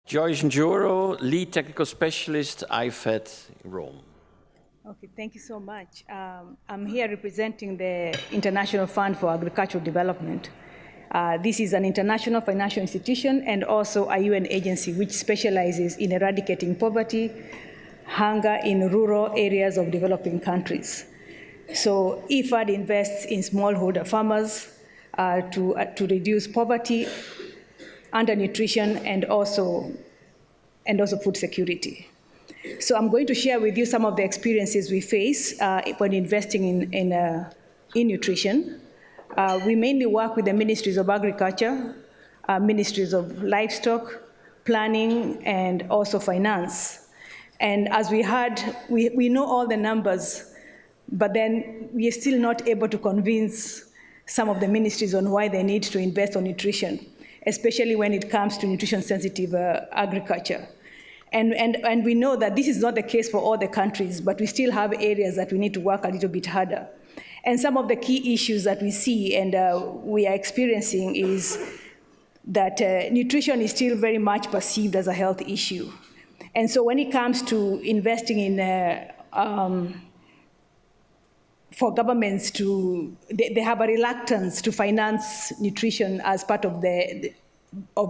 Joyce Njoro, Lead Technical Specialist, IFAD, Rome. Okay, thank you so much. I'm here representing the International Fund for Agricultural Development. This is an international financial institution and also a UN agency which specializes in eradicating poverty, hunger in rural areas of developing countries. So IFAD invests in smallholder farmers to reduce poverty, undernutrition, and also food security. So I'm going to share with you some of the experiences we face when investing in nutrition. We mainly work with the ministries of agriculture, ministries of livestock, planning, and also finance. And as we heard, we know all the numbers, but then we are still not able to convince some of the ministries on why they need to invest on nutrition, especially when it comes to nutrition-sensitive agriculture. And we know that this is not the case for all the countries, but we still have areas that we need to work a little bit harder. And some of the key issues that we see and we are experiencing is that nutrition is still very much perceived as a health issue. And so when it comes to investing in, for governments they have a reluctance to finance nutrition as part of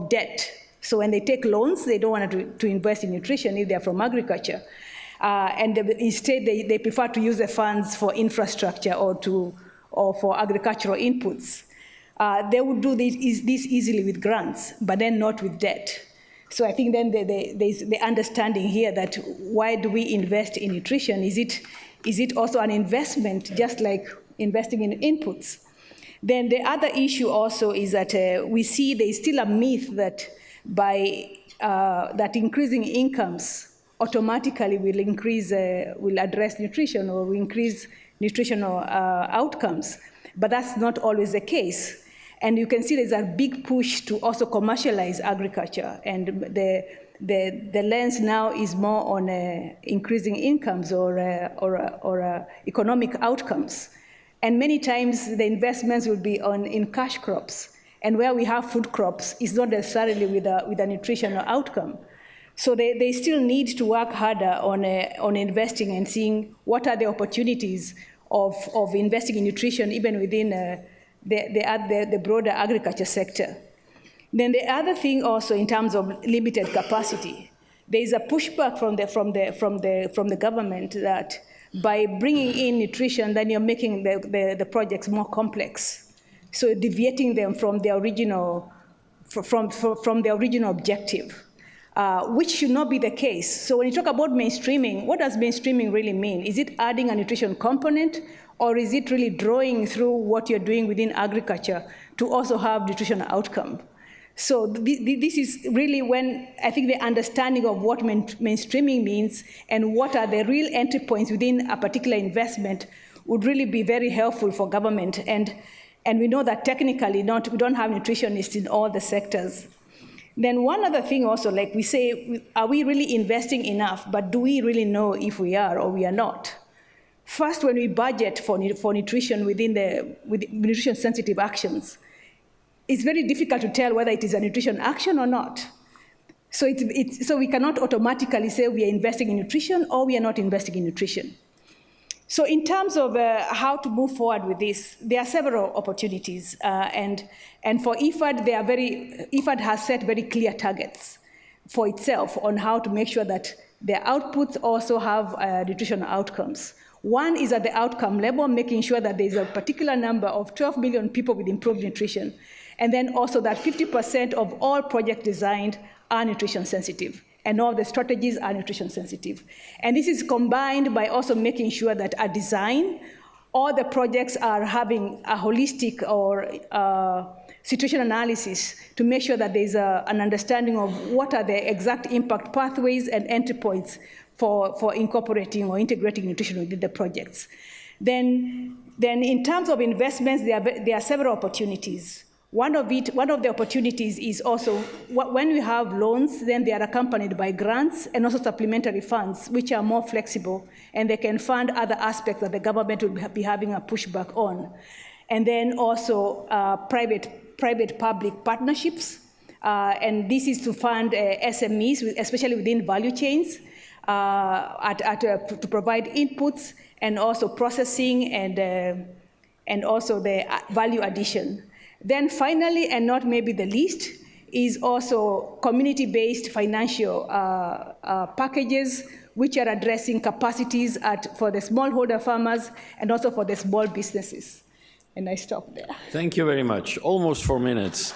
debt. So when they take loans, they don't want to invest in nutrition if they're from agriculture. And instead, they prefer to use the funds for infrastructure or for agricultural inputs. They would do this easily with grants, but then not with debt. So I think then there's the understanding here that why do we invest in nutrition? Is it also an investment, just like investing in inputs? Then the other issue also is that we see there's still a myth that that increasing incomes automatically will address nutrition or will increase nutritional outcomes, but that's not always the case. And you can see there's a big push to also commercialize agriculture, and the lens now is more on increasing incomes or economic outcomes. And many times the investments will be in cash crops. And where we have food crops, it's not necessarily with a nutritional outcome. So they still need to work harder on investing and seeing what are the opportunities of investing in nutrition, even within the broader agriculture sector. Then the other thing also in terms of limited capacity, there is a pushback from the government that by bringing in nutrition, then you're making the projects more complex. So deviating them from the original objective, which should not be the case. So when you talk about mainstreaming, what does mainstreaming really mean? Is it adding a nutrition component, or is it really drawing through what you're doing within agriculture to also have nutritional outcome? So this is really when I think the understanding of what mainstreaming means and what are the real entry points within a particular investment would really be very helpful for government. And we know that technically we don't have nutritionists in all the sectors. Then one other thing also, like we say, are we really investing enough, but do we really know if we are or we are not? First, when we budget for nutrition with nutrition-sensitive actions, it's very difficult to tell whether it is a nutrition action or not. So, so we cannot automatically say we are investing in nutrition or we are not investing in nutrition. So in terms of how to move forward with this, there are several opportunities. And for IFAD, IFAD has set very clear targets for itself on how to make sure that their outputs also have nutritional outcomes. One is at the outcome level, making sure that there's a particular number of 12 million people with improved nutrition. And then also that 50% of all projects designed are nutrition sensitive. And all the strategies are nutrition sensitive. And this is combined by also making sure that at design, all the projects are having a holistic or situation analysis to make sure that there's an understanding of what are the exact impact pathways and entry points for incorporating or integrating nutrition within the projects. Then in terms of investments, there are several opportunities. One of the opportunities is also when we have loans, then they are accompanied by grants and also supplementary funds, which are more flexible, and they can fund other aspects that the government will be having a pushback on. And then also private-public partnerships And this is to fund SMEs, especially within value chains, to provide inputs and also processing and also the value addition. Then finally, and not maybe the least, is also community-based financial packages which are addressing capacities for the smallholder farmers and also for the small businesses. And I stop there. Thank you very much. Almost 4 minutes.